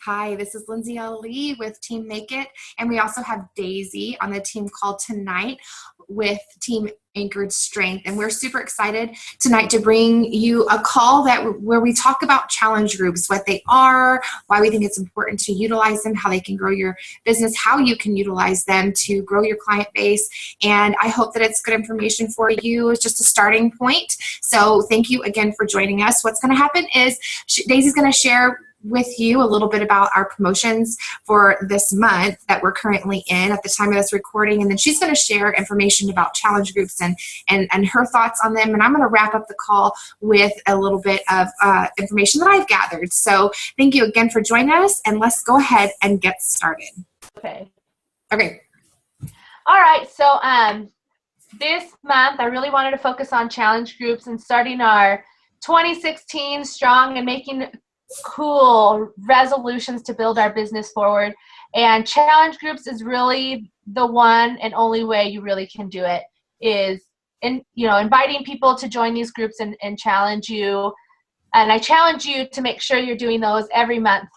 Hi, this is Lindsay Ali with Team Make It, and we also have Daisy on the team call tonight with Team Anchored Strength. And we're super excited tonight to bring you a call where we talk about challenge groups, what they are, why we think it's important to utilize them, how they can grow your business, how you can utilize them to grow your client base. And I hope that it's good information for you. It's just a starting point. So thank you again for joining us. What's going to happen is Daisy's going to share with you a little bit about our promotions for this month that we're currently in at the time of this recording, and then she's going to share information about challenge groups and her thoughts on them, and I'm going to wrap up the call with a little bit of information that I've gathered. So thank you again for joining us, and let's go ahead and get started. Okay. All right, so this month I really wanted to focus on challenge groups and starting our 2016 strong and making cool resolutions to build our business forward. And challenge groups is really the one and only way you really can do it, is inviting people to join these groups and challenge you. And I challenge you to make sure you're doing those every month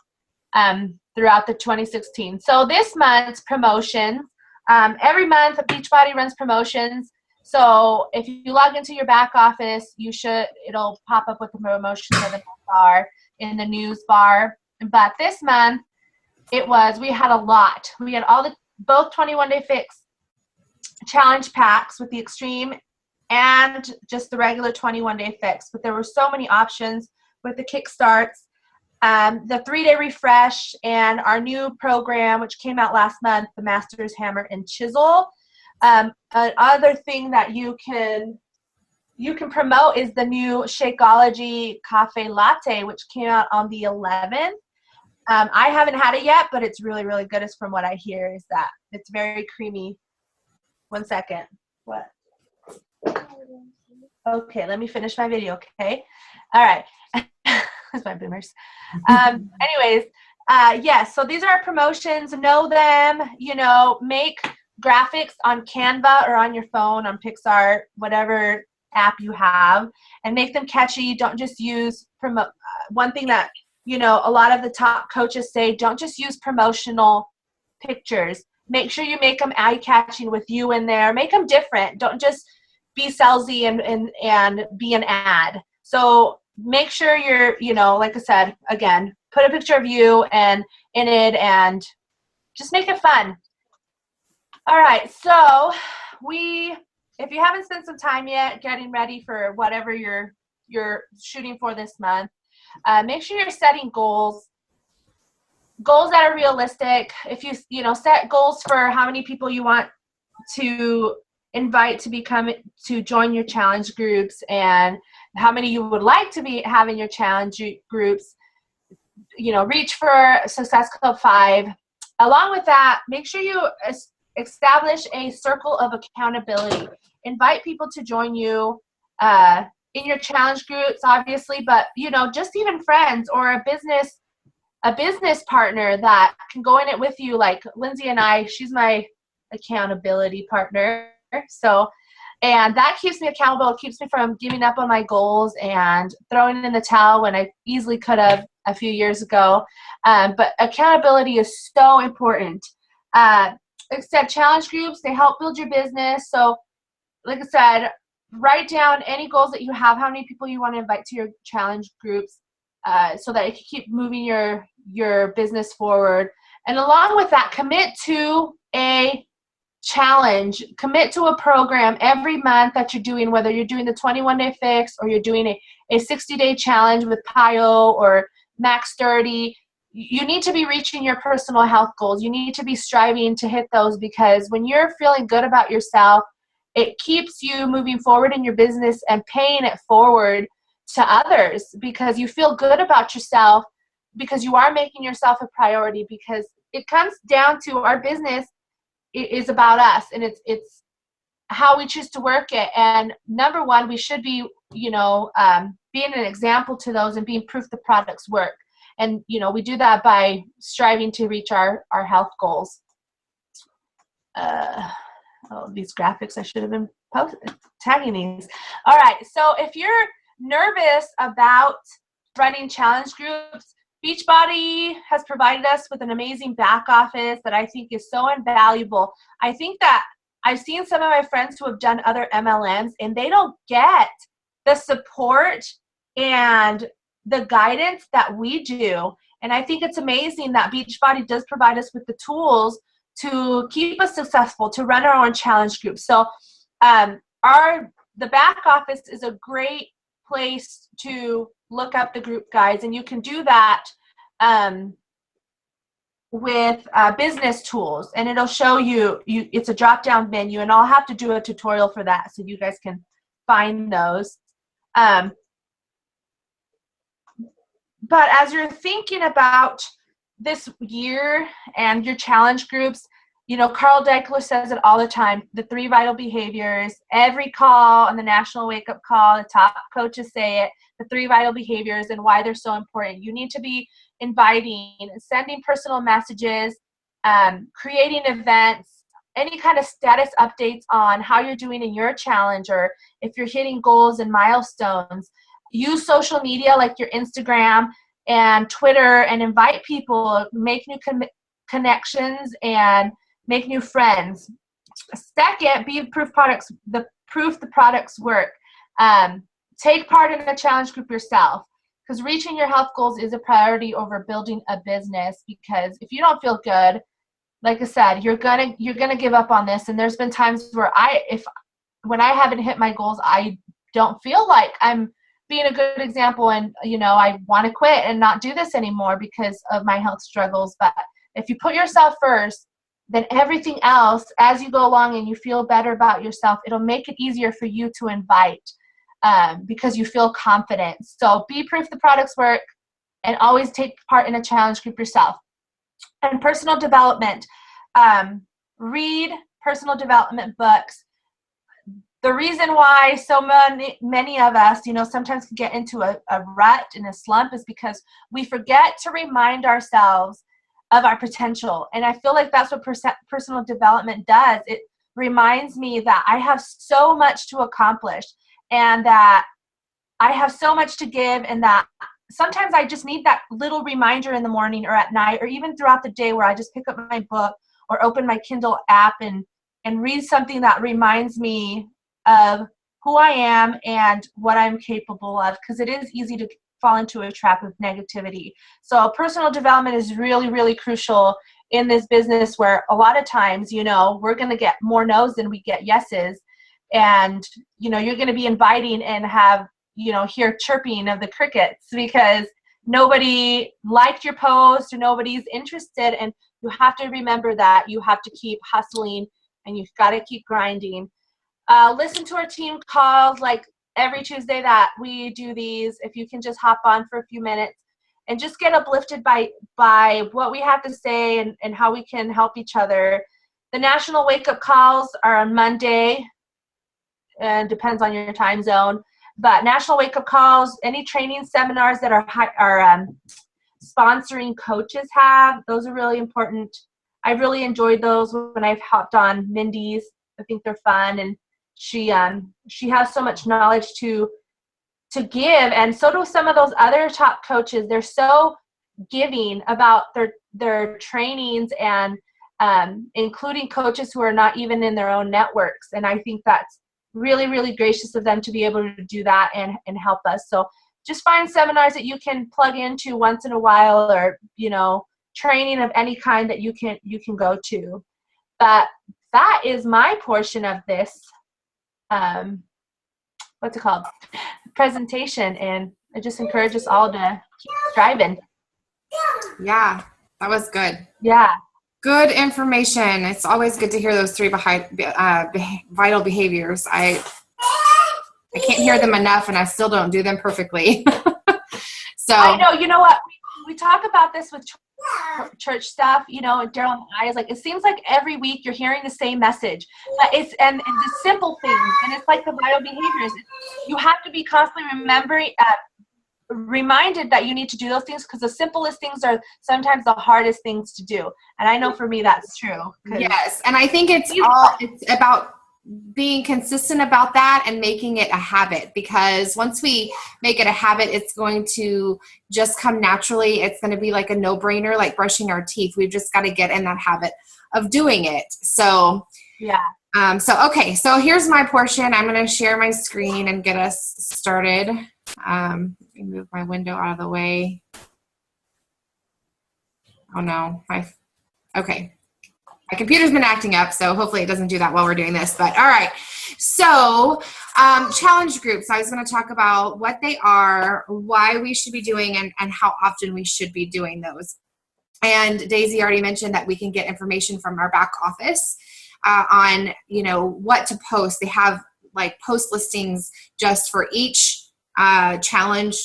throughout the 2016. So this month's promotions, every month Beachbody runs promotions. So if you log into your back office, it'll pop up what the promotions of the month are in the news bar. But this month we had a lot. We had both 21 Day Fix challenge packs with the extreme and just the regular 21 Day Fix. But there were so many options with the kickstarts, the 3-day refresh, and our new program, which came out last month, the Masters Hammer and Chisel. Another thing that you can promote is the new Shakeology Cafe Latte, which came out on the 11th. I haven't had it yet, but it's really, really good. It's from what I hear is that it's very creamy. 1 second. What? Okay, let me finish my video, okay? All right. That's my boomers. Anyways, yes, so these are our promotions. Know them, make graphics on Canva or on your phone, on Pixar, whatever app you have, and make them catchy. Don't just use one thing that a lot of the top coaches say, don't just use promotional pictures. Make sure you make them eye-catching with you in there. Make them different. Don't just be salesy and be an ad. So make sure you're, like I said, again, put a picture of you and in it, and just make it fun. All right, so if you haven't spent some time yet getting ready for whatever you're shooting for this month, make sure you're setting goals that are realistic. If you set goals for how many people you want to invite to join your challenge groups and how many you would like to be having your challenge groups, reach for Success Club 5. Along with that, make sure you establish a circle of accountability. Invite people to join you in your challenge groups, obviously, but just even friends or a business partner that can go in it with you. Like Lindsay and I, she's my accountability partner. So, and that keeps me accountable. It keeps me from giving up on my goals and throwing in the towel when I easily could have a few years ago. But accountability is so important. Like I said, challenge groups, they help build your business. So like I said, write down any goals that you have, how many people you want to invite to your challenge groups, so that you can keep moving your business forward. And along with that, commit to a challenge. Commit to a program every month that you're doing, whether you're doing the 21 Day Fix or you're doing a 60-day challenge with PIO or Max 30. You need to be reaching your personal health goals. You need to be striving to hit those, because when you're feeling good about yourself, it keeps you moving forward in your business and paying it forward to others, because you feel good about yourself, because you are making yourself a priority, because it comes down to our business is about us, and it's how we choose to work it. And number one, we should be, being an example to those and being proof the products work. And, we do that by striving to reach our health goals. These graphics, I should have been tagging these. All right, so if you're nervous about running challenge groups, Beachbody has provided us with an amazing back office that I think is so invaluable. I think that I've seen some of my friends who have done other MLMs, and they don't get the support and the guidance that we do. And I think it's amazing that Beachbody does provide us with the tools to keep us successful, to run our own challenge group. So the back office is a great place to look up the group guides, and you can do that with business tools, and it'll show you it's a drop down menu, and I'll have to do a tutorial for that so you guys can find those. But as you're thinking about this year and your challenge groups, you know, Carl Deichler says it all the time, the 3 vital behaviors, every call on the National Wake Up Call, the top coaches say it, the 3 vital behaviors and why they're so important. You need to be inviting, sending personal messages, creating events, any kind of status updates on how you're doing in your challenge, or if you're hitting goals and milestones. Use social media like your Instagram and Twitter and invite people, make new connections and make new friends. Second, be proof the products work. Take part in the challenge group yourself, because reaching your health goals is a priority over building a business. Because if you don't feel good, like I said, you're gonna give up on this. And there's been times where when I haven't hit my goals, I don't feel like I'm being a good example, and you know, I want to quit and not do this anymore because of my health struggles. But if you put yourself first, then everything else, as you go along and you feel better about yourself, it'll make it easier for you to invite, because you feel confident. So be proof the products work, and always take part in a challenge group yourself. And personal development, read personal development books. The reason why so many of us, you know, sometimes can get into a rut and a slump is because we forget to remind ourselves of our potential. And I feel like that's what personal development does. It reminds me that I have so much to accomplish, and that I have so much to give, and that sometimes I just need that little reminder in the morning or at night, or even throughout the day, where I just pick up my book or open my Kindle app and read something that reminds me of who I am and what I'm capable of, because it is easy to fall into a trap of negativity. So personal development is really, really crucial in this business, where a lot of times, you know, we're going to get more no's than we get yeses. And, you know, you're going to be inviting and have, you know, hear chirping of the crickets because nobody liked your post or nobody's interested. And you have to remember that you have to keep hustling and you've got to keep grinding. Listen to our team calls, like every Tuesday that we do these. If you can just hop on for a few minutes and just get uplifted by what we have to say and how we can help each other. The National Wake Up Calls are on Monday, and depends on your time zone. But National Wake Up Calls, any training seminars that are sponsoring coaches have, those are really important. I've really enjoyed those when I've hopped on Mindy's. I think they're fun, and she has so much knowledge to give, and so do some of those other top coaches. They're so giving about their trainings, and including coaches who are not even in their own networks. And I think that's really, really gracious of them to be able to do that and help us. So just find seminars that you can plug into once in a while, or, you know, training of any kind that you can go to. But that is my portion of this, what's it called, presentation, and I just encourage us all to keep striving. Yeah, that was good. Yeah. Good information. It's always good to hear those 3 vital behaviors. I can't hear them enough, and I still don't do them perfectly. So I know. You know what? We talk about this with church stuff. You know, Daryl and I, is like, it seems like every week you're hearing the same message. But it's and the simple things, and it's like the vital behaviors. You have to be constantly reminded that you need to do those things, because the simplest things are sometimes the hardest things to do. And I know for me that's true. Yes, and I think it's about being consistent about that and making it a habit, because once we make it a habit, it's going to just come naturally. It's going to be like a no-brainer, like brushing our teeth. We've just got to get in that habit of doing it. So Yeah. Okay, so here's my portion. I'm going to share my screen and get us started. Let me move my window out of the way. Oh no, okay. My computer's been acting up, so hopefully it doesn't do that while we're doing this. But all right, so challenge groups. I was going to talk about what they are, why we should be doing, and how often we should be doing those. And Daisy already mentioned that we can get information from our back office on, what to post. They have like post listings just for each challenge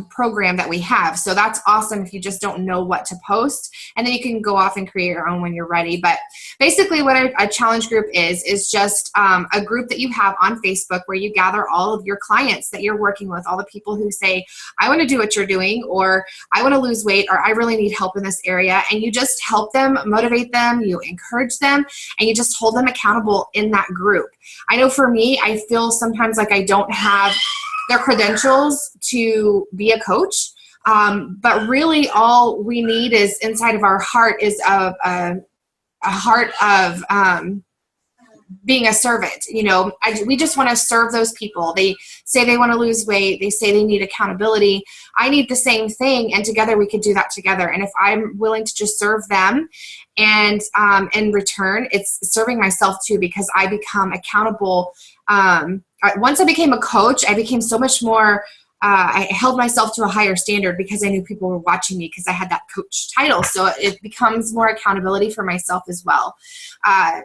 program that we have. So that's awesome if you just don't know what to post, and then you can go off and create your own when you're ready. But basically what a challenge group is just a group that you have on Facebook where you gather all of your clients that you're working with, all the people who say, I want to do what you're doing, or I want to lose weight, or I really need help in this area. And you just help them, motivate them, you encourage them, and you just hold them accountable in that group. I know for me, I feel sometimes like I don't have their credentials to be a coach, but really all we need is inside of our heart is a heart of being a servant. We just want to serve those people. They say they want to lose weight. They say they need accountability. I need the same thing, and together we could do that together. And if I'm willing to just serve them, and in return, it's serving myself too, because I become accountable. Once I became a coach, I became so much more, I held myself to a higher standard because I knew people were watching me because I had that coach title. So it becomes more accountability for myself as well.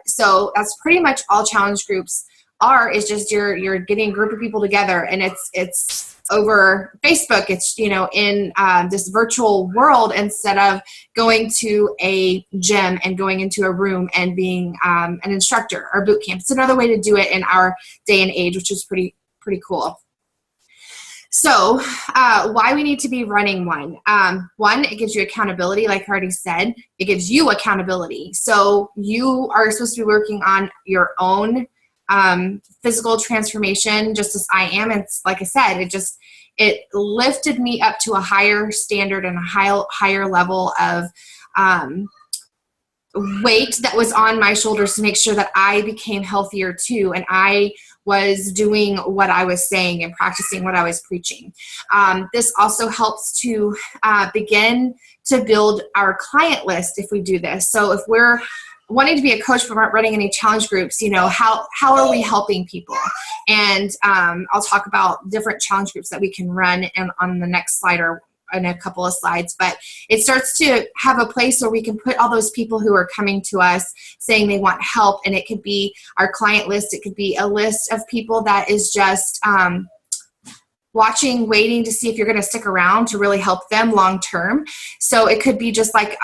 So that's pretty much all challenge groups are, is just you're getting a group of people together, and it's over Facebook. It's, in this virtual world, instead of going to a gym and going into a room and being an instructor or boot camp. It's another way to do it in our day and age, which is pretty cool. So why we need to be running one. One, it gives you accountability. Like I already said, it gives you accountability. So you are supposed to be working on your own physical transformation, just as I am. It's like I said, it lifted me up to a higher standard and a higher level of weight that was on my shoulders to make sure that I became healthier too. And I was doing what I was saying and practicing what I was preaching. This also helps to begin to build our client list if we do this. So if we're wanting to be a coach but aren't running any challenge groups, how are we helping people? And I'll talk about different challenge groups that we can run on the next slide or in a couple of slides. But it starts to have a place where we can put all those people who are coming to us saying they want help. And it could be our client list. It could be a list of people that is just watching, waiting to see if you're going to stick around to really help them long term. So it could be just like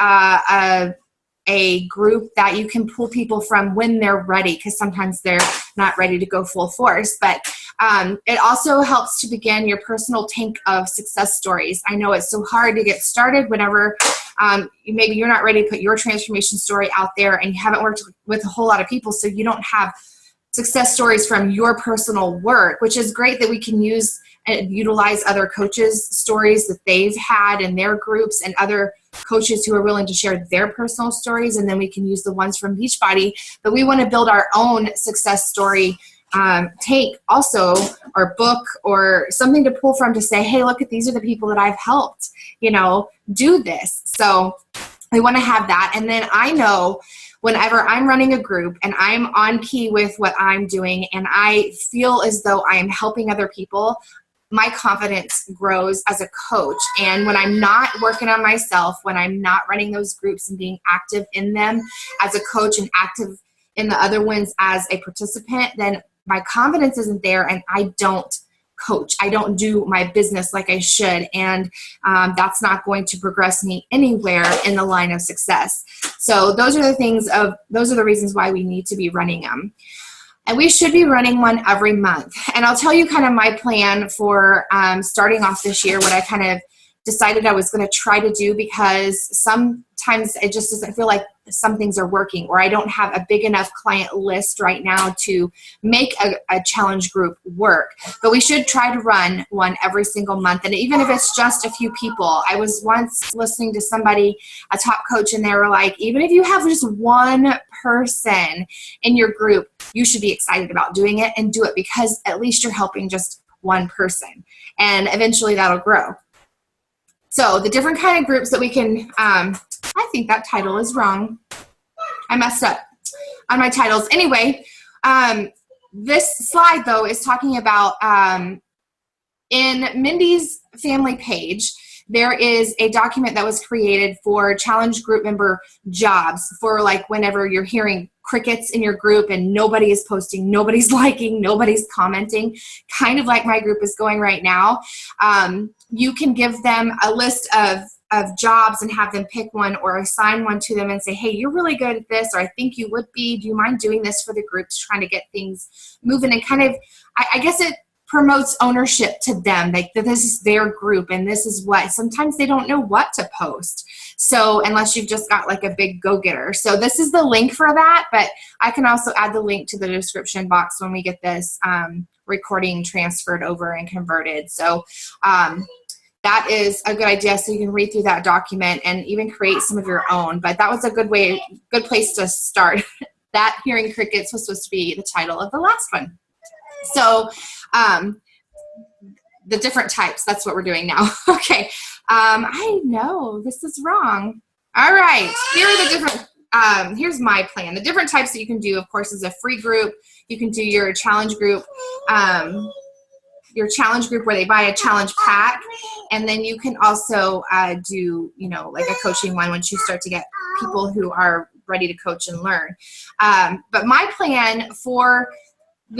a group that you can pull people from when they're ready, because sometimes they're not ready to go full force. But it also helps to begin your personal tank of success stories. I know it's so hard to get started whenever maybe you're not ready to put your transformation story out there, and you haven't worked with a whole lot of people, so you don't have success stories from your personal work, which is great that we can use and utilize other coaches' stories that they've had in their groups, and other coaches who are willing to share their personal stories, and then we can use the ones from Beachbody. But we want to build our own success story tank also, or book, or something to pull from to say, hey, look, these are the people that I've helped, do this. So we want to have that. And then I know whenever I'm running a group and I'm on key with what I'm doing, and I feel as though I am helping other people, my confidence grows as a coach. And when I'm not working on myself, when I'm not running those groups and being active in them as a coach and active in the other ones as a participant, then my confidence isn't there, and I don't coach. I don't do my business like I should. And that's not going to progress me anywhere in the line of success. So those are the reasons why we need to be running them. And we should be running one every month. And I'll tell you kind of my plan for starting off this year, what I kind of decided I was going to try to do, because sometimes it just doesn't feel like some things are working, or I don't have a big enough client list right now to make a challenge group work. But we should try to run one every single month. And even if it's just a few people, I was once listening to somebody, a top coach, and they were like, even if you have just one person in your group, you should be excited about doing it, and do it, because at least you're helping just one person, and eventually that'll grow. So the different kind of groups that we can, I think that title is wrong. I messed up on my titles. Anyway, this slide, though, is talking about in Mindy's family page, there is a document that was created for challenge group member jobs, for like whenever you're hearing crickets in your group and nobody is posting, nobody's liking, nobody's commenting, kind of like my group is going right now. You can give them a list of jobs and have them pick one, or assign one to them and say, hey, you're really good at this, or I think you would be. Do you mind doing this for the group, to trying to get things moving? And kind of, I guess it promotes ownership to them, like that this is their group and this is what, sometimes they don't know what to post. So unless you've just got like a big go-getter. So this is the link for that, but I can also add the link to the description box when we get this recording transferred over and converted. So that is a good idea. So you can read through that document and even create some of your own. But that was a good place to start. That Hearing Crickets was supposed to be the title of the last one. So the different types, that's what we're doing now. Okay. I know this is wrong. All right. Here are the different, here's my plan. The different types that you can do, of course, is a free group. You can do your challenge group, where they buy a challenge pack. And then you can also do, like a coaching one once you start to get people who are ready to coach and learn. But my plan for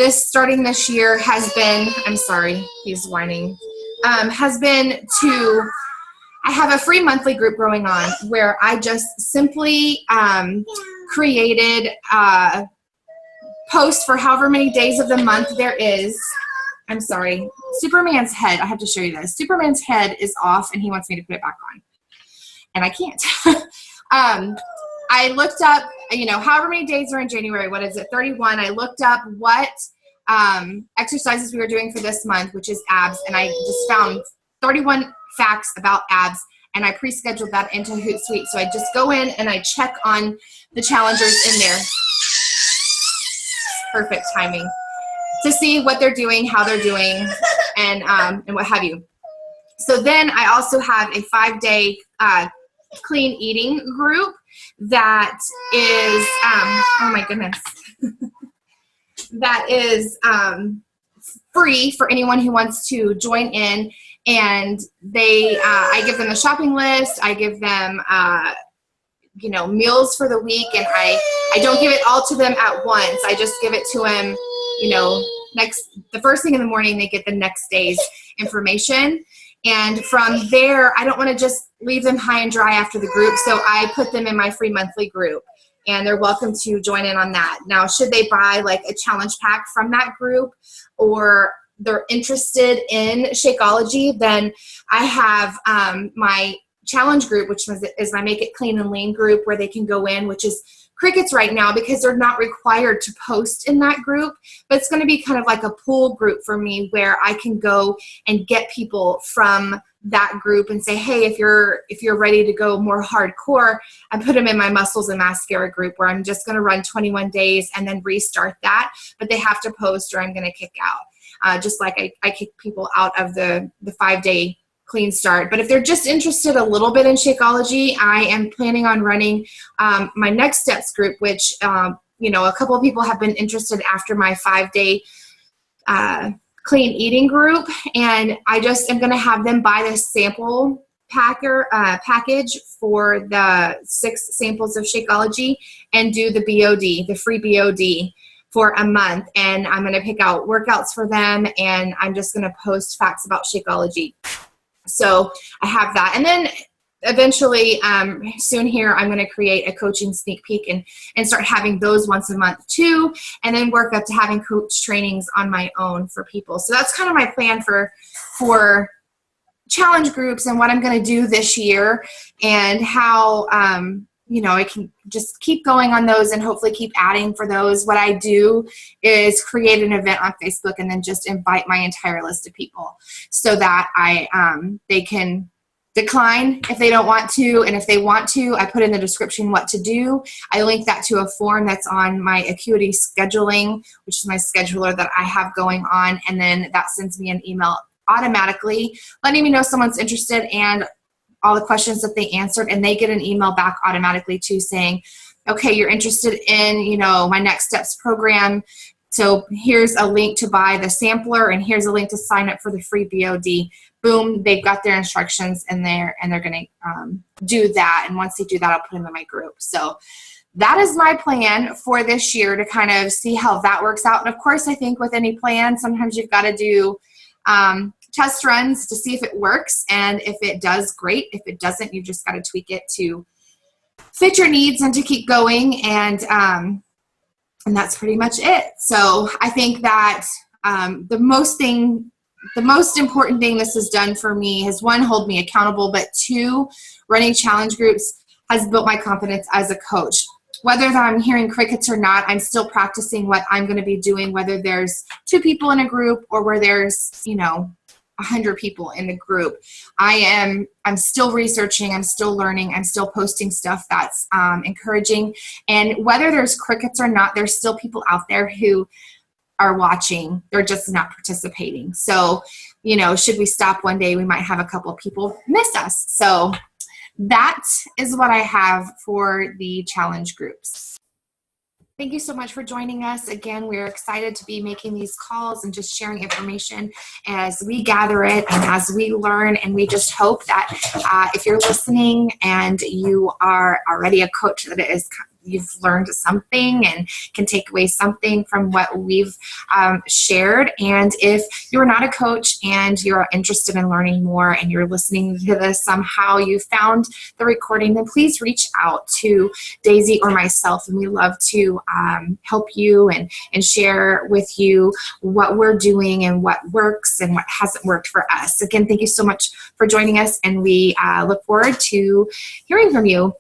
starting this year has been, I'm sorry, he's whining, has been I have a free monthly group going on where I just simply created a post for however many days of the month there is. I'm sorry, Superman's head, I have to show you this. Superman's head is off and he wants me to put it back on. And I can't. I looked up, however many days are in January, what is it, 31. I looked up what exercises we were doing for this month, which is abs, and I just found 31 facts about abs, and I pre-scheduled that into Hootsuite. So I just go in and I check on the challengers in there. Perfect timing. To see what they're doing, how they're doing, and what have you. So then I also have a 5-day clean eating group that is, oh my goodness, that is free for anyone who wants to join in. And I give them a shopping list. I give them, meals for the week, and I don't give it all to them at once. I just give it to them, the first thing in the morning. They get the next day's information. And from there, I don't want to just leave them high and dry after the group, so I put them in my free monthly group, and they're welcome to join in on that. Now, should they buy like a challenge pack from that group, or they're interested in Shakeology, then I have my challenge group, which is my Make It Clean and Lean group, where they can go in, which is crickets right now because they're not required to post in that group, but it's going to be kind of like a pool group for me, where I can go and get people from that group and say, hey, if you're ready to go more hardcore, I put them in my muscles and mascara group, where I'm just going to run 21 days and then restart that, but they have to post or I'm going to kick out. Just like I kick people out of the 5-day clean start. But if they're just interested a little bit in Shakeology, I am planning on running my Next Steps group, which, a couple of people have been interested after my 5-day clean eating group. And I just am going to have them buy this sample package for the 6 samples of Shakeology and do the BOD, the free BOD, for a month. And I'm going to pick out workouts for them, and I'm just going to post facts about Shakeology. So I have that. And then eventually, soon here, I'm going to create a coaching sneak peek and start having those once a month too, and then work up to having coach trainings on my own for people. So that's kind of my plan for challenge groups and what I'm going to do this year, and how, I can just keep going on those and hopefully keep adding for those. What I do is create an event on Facebook and then just invite my entire list of people so that they can decline if they don't want to, and if they want to, I put in the description what to do. I link that to a form that's on my Acuity scheduling, which is my scheduler that I have going on, and then that sends me an email automatically letting me know someone's interested and all the questions that they answered, and they get an email back automatically too saying, okay, you're interested in, my Next Steps program. So here's a link to buy the sampler, and here's a link to sign up for the free BOD. Boom, they've got their instructions in there, and they're going to do that. And once they do that, I'll put them in my group. So that is my plan for this year, to kind of see how that works out. And of course, I think with any plan, sometimes you've got to do test runs to see if it works. And if it does, great. If it doesn't, you just got to tweak it to fit your needs and to keep going. And that's pretty much it. So I think that the most important thing this has done for me has, one, hold me accountable, but two, running challenge groups has built my confidence as a coach. Whether I'm hearing crickets or not, I'm still practicing what I'm going to be doing, whether there's 2 people in a group or where there's, 100 people in the group. I'm still researching, I'm still learning, I'm still posting stuff that's encouraging. And whether there's crickets or not, there's still people out there who are watching. They're just not participating. So, should we stop one day, we might have a couple of people miss us. So that is what I have for the challenge groups. Thank you so much for joining us. Again, we're excited to be making these calls and just sharing information as we gather it and as we learn. And we just hope that if you're listening and you are already a coach, that you've learned something and can take away something from what we've shared. And if you're not a coach and you're interested in learning more and you're listening to this, somehow you found the recording, then please reach out to Daisy or myself, and we love to help you and share with you what we're doing and what works and what hasn't worked for us. Again, thank you so much for joining us, and we look forward to hearing from you.